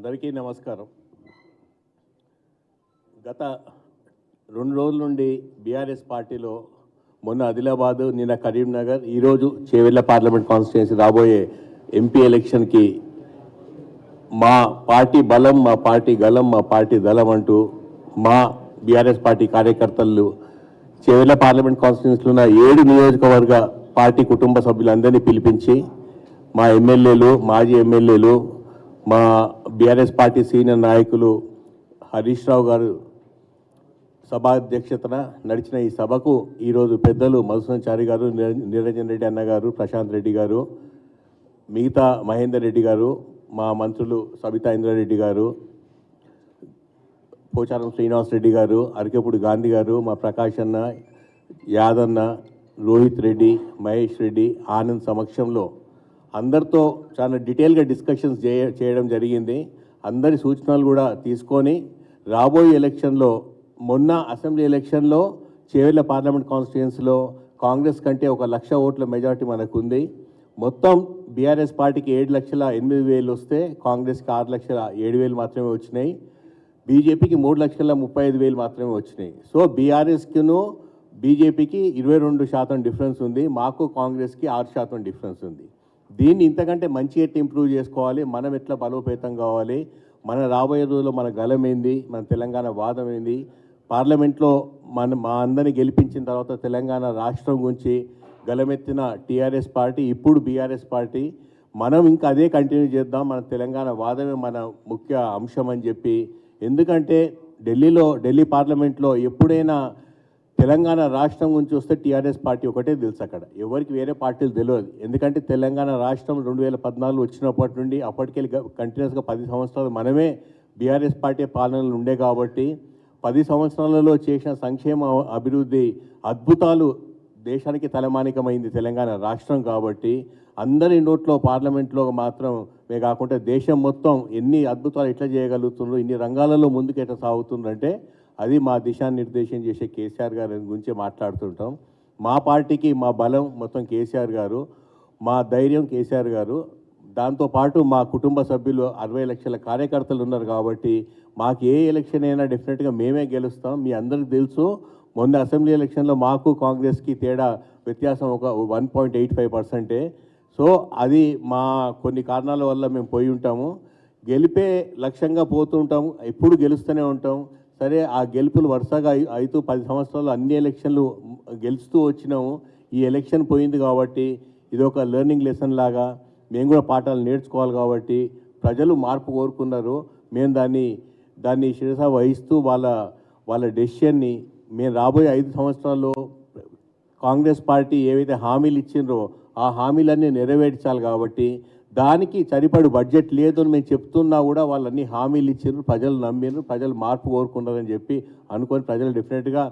అందరికీ నమస్కారం. గత 2 రోజుల నుండి బీఆర్ఎస్ పార్టీలో మొన్న ఆదిలాబాద్, నిన్న కరీంనగర్, ఈరోజు చేవెళ్ళ పార్లమెంట్ కాన్స్టిట్యున్సీ రాబోయే ఎంపీ ఎలక్షన్కి మా పార్టీ బలం, మా పార్టీ గలం, మా పార్టీ దళం అంటూ మా బీఆర్ఎస్ పార్టీ కార్యకర్తలు చేవెళ్ళ పార్లమెంట్ కాన్స్టిట్యున్సీలో ఉన్న 7 నియోజకవర్గ పార్టీ కుటుంబ సభ్యులందరినీ పిలిపించి మా ఎమ్మెల్యేలు, మాజీ ఎమ్మెల్యేలు, మా బీఆర్ఎస్ పార్టీ సీనియర్ నాయకులు హరీష్ రావు గారు సభాధ్యక్షతన నడిచిన ఈ సభకు ఈరోజు పెద్దలు మధుసూదనాచారి గారు, నిరంజన్ రెడ్డి అన్న గారు, ప్రశాంత్ రెడ్డి గారు, మిగతా మహేందర్ రెడ్డి గారు, మా మంత్రులు సబితా ఇంద్రారెడ్డి గారు, పోచారం శ్రీనివాస్ రెడ్డి గారు, అరకెప్పుడు గాంధీ గారు, మా ప్రకాష్ అన్న, యాదన్న, రోహిత్ రెడ్డి, మహేష్ రెడ్డి, ఆనంద్ సమక్షంలో అందరితో చాలా డీటెయిల్గా డిస్కషన్స్ చేయడం జరిగింది. అందరి సూచనలు కూడా తీసుకొని రాబోయే ఎలక్షన్లో, మొన్న అసెంబ్లీ ఎలక్షన్లో చేవెళ్ళ పార్లమెంట్ కాన్స్టిట్యున్సీలో కాంగ్రెస్ కంటే 1,00,000 ఓట్ల మెజార్టీ మనకుంది. మొత్తం బీఆర్ఎస్ పార్టీకి 7,08,000 వస్తే కాంగ్రెస్కి 6,07,000 మాత్రమే వచ్చినాయి. బీజేపీకి 3,35,000 మాత్రమే వచ్చినాయి. సో బీఆర్ఎస్కిను బీజేపీకి 22% డిఫరెన్స్ ఉంది, మాకు కాంగ్రెస్కి 6% డిఫరెన్స్ ఉంది. దీన్ని ఇంతకంటే మంచి ఎట్లా ఇంప్రూవ్ చేసుకోవాలి, మనం ఎట్లా బలోపేతం కావాలి, మన రాబోయే రోజుల్లో మన గలం ఏంది, మన తెలంగాణ వాదం ఏంది, పార్లమెంట్లో మా అందరినీ గెలిపించిన తర్వాత తెలంగాణ రాష్ట్రం గురించి గలమెత్తిన టీఆర్ఎస్ పార్టీ, ఇప్పుడు బీఆర్ఎస్ పార్టీ, మనం ఇంకా అదే కంటిన్యూ చేద్దాం, మన తెలంగాణ వాదమే మన ముఖ్య అంశం అని చెప్పి. ఎందుకంటే ఢిల్లీ పార్లమెంట్లో ఎప్పుడైనా తెలంగాణ రాష్ట్రం గురించి వస్తే టీఆర్ఎస్ పార్టీ ఒకటే తెలుసు, అక్కడ ఎవరికి వేరే పార్టీలు తెలియదు. ఎందుకంటే తెలంగాణ రాష్ట్రం 2014 వచ్చినప్పటి నుండి అప్పటికెళ్ళి కంటిన్యూస్గా 10 సంవత్సరాలు మనమే బీఆర్ఎస్ పార్టీ పాలనలు ఉండే కాబట్టి 10 సంవత్సరాలలో చేసిన సంక్షేమ అభివృద్ధి అద్భుతాలు దేశానికి తలమానికమైంది తెలంగాణ రాష్ట్రం కాబట్టి అందరి నోట్లో పార్లమెంట్లో మాత్రమే కాకుండా దేశం మొత్తం ఎన్ని అద్భుతాలు ఎట్లా చేయగలుగుతుండ్రో, ఇన్ని రంగాలలో ముందుకు ఎట్లా సాగుతుందంటే అది మా దిశానిర్దేశం చేసే కేసీఆర్ గారి గురించి మాట్లాడుతుంటాం. మా పార్టీకి మా బలం మొత్తం కేసీఆర్ గారు, మా ధైర్యం కేసీఆర్ గారు. దాంతోపాటు మా కుటుంబ సభ్యులు 60 లక్షల కార్యకర్తలు ఉన్నారు కాబట్టి మాకు ఏ ఎలక్షన్ అయినా డెఫినెట్గా మేమే గెలుస్తాం. మీ అందరికీ తెలుసు, మొన్న అసెంబ్లీ ఎలక్షన్లో మాకు కాంగ్రెస్కి వ్యత్యాసం ఒక 1.85%. సో అది మా కొన్ని కారణాల వల్ల మేము పోయి ఉంటాము. గెలిపే లక్ష్యంగా పోతుంటాము, ఎప్పుడు గెలుస్తూనే ఉంటాం. సరే, ఆ గెలుపులు వరుసగా 10 సంవత్సరాలు అన్ని ఎలక్షన్లు గెలుస్తూ వచ్చినాము. ఈ ఎలక్షన్ పోయింది కాబట్టి ఇది ఒక లెర్నింగ్ లెసన్ లాగా మేము కూడా పాఠాలు నేర్చుకోవాలి కాబట్టి ప్రజలు మార్పు కోరుకున్నారు. మేము దాన్ని శిరస వహిస్తూ వాళ్ళ డెసిషన్ని మేము రాబోయే 5 సంవత్సరాల్లో కాంగ్రెస్ పార్టీ ఏవైతే హామీలు ఇచ్చిండ్రో ఆ హామీలన్నీ నెరవేర్చాలి కాబట్టి దానికి సరిపడు బడ్జెట్ లేదు అని మేము చెప్తున్నా కూడా వాళ్ళన్నీ హామీలు ఇచ్చారు, ప్రజలు నమ్మినారు, ప్రజలు మార్పు కోరుకున్నారని చెప్పి అనుకొని ప్రజలు డెఫినెట్గా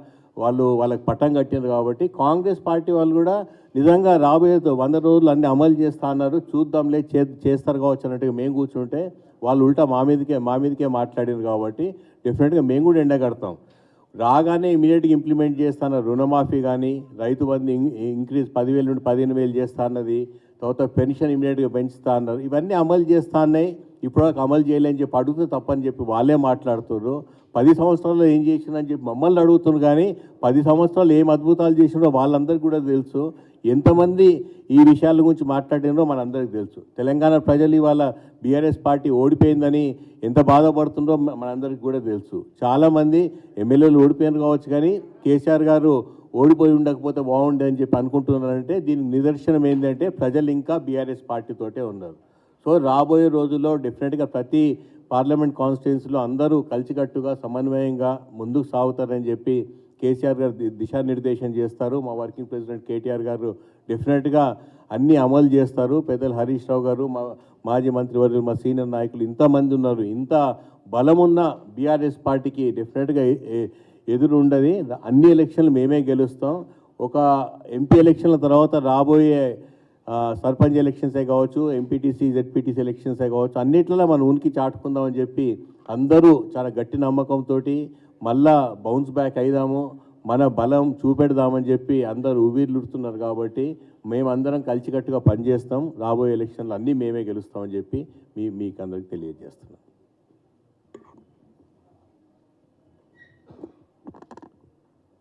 వాళ్ళకి పట్టం కట్టినారు. కాబట్టి కాంగ్రెస్ పార్టీ వాళ్ళు కూడా నిజంగా రాబోయే 100 రోజులు అన్నీ అమలు చేస్తా అన్నారు, చూద్దాంలే చేస్తారు కావచ్చు అన్నట్టుగా మేము కూర్చుంటే వాళ్ళు ఉల్టా మా మీదకే మాట్లాడారు. కాబట్టి డెఫినెట్గా మేము కూడా ఎండగడతాం. రాగానే ఇమీడియట్గా ఇంప్లిమెంట్ చేస్తాను రుణమాఫీ కానీ, రైతు బంధు ఇంక్రీజ్ 10,000 నుండి 15,000 చేస్తా అన్నది, తర్వాత పెన్షన్ ఇమీడియట్గా పెంచుతా అన్నారు. ఇవన్నీ అమలు చేస్తా అన్నాయి, ఇప్పటివరకు అమలు చేయలేని చెప్పి అడుగుతూ తప్పని చెప్పి వాళ్ళే మాట్లాడుతున్నారు. 10 సంవత్సరాల్లో ఏం చేసిందని చెప్పి మమ్మల్ని అడుగుతున్నారు. కానీ 10 సంవత్సరాలు ఏం అద్భుతాలు చేసినారో వాళ్ళందరికీ కూడా తెలుసు. ఎంతమంది ఈ విషయాల గురించి మాట్లాడినారో మనందరికీ తెలుసు. తెలంగాణ ప్రజలు ఇవాళ బీఆర్ఎస్ పార్టీ ఓడిపోయిందని ఎంత బాధపడుతుందో మనందరికీ కూడా తెలుసు. చాలామంది ఎమ్మెల్యేలు ఓడిపోయారు కావచ్చు, కానీ కేసీఆర్ గారు ఓడిపోయి ఉండకపోతే బాగుండే అని చెప్పి అనుకుంటున్నారంటే దీనికి నిదర్శనం ఏంటంటే ప్రజలు ఇంకా బీఆర్ఎస్ పార్టీతోటే ఉన్నారు. సో రాబోయే రోజుల్లో డెఫినెట్గా ప్రతి పార్లమెంట్ కాన్స్టిట్యున్సీలో అందరూ కలిసికట్టుగా సమన్వయంగా ముందుకు సాగుతారని చెప్పి కేసీఆర్ గారు దిశానిర్దేశం చేస్తారు. మా వర్కింగ్ ప్రెసిడెంట్ కేటీఆర్ గారు డెఫినెట్గా అన్నీ అమలు చేస్తారు. పెద్దలు హరీష్ రావు గారు, మా మాజీ మంత్రివర్యులు, మా సీనియర్ నాయకులు ఇంతమంది ఉన్నారు. ఇంత బలమున్న బీఆర్ఎస్ పార్టీకి డెఫినెట్గా ఎదురు ఉండదు. అన్ని ఎలక్షన్లు మేమే గెలుస్తాం. ఒక ఎంపీ ఎలక్షన్ల తర్వాత రాబోయే సర్పంచ్ ఎలక్షన్సే కావచ్చు, ఎంపీటీసీ జెడ్పీటీసీ ఎలక్షన్సే కావచ్చు, అన్నిట్లలో మనం ఉనికి చాటుకుందామని చెప్పి అందరూ చాలా గట్టి నమ్మకంతో మళ్ళా బౌన్స్ బ్యాక్ అయిదాము, మన బలం చూపెడదామని చెప్పి అందరూ ఊబిర్లుడుతున్నారు. కాబట్టి మేమందరం కలిసికట్టుగా పనిచేస్తాం. రాబోయే ఎలక్షన్లు అన్నీ మేమే గెలుస్తామని చెప్పి మీకు అందరికీ తెలియజేస్తున్నాం.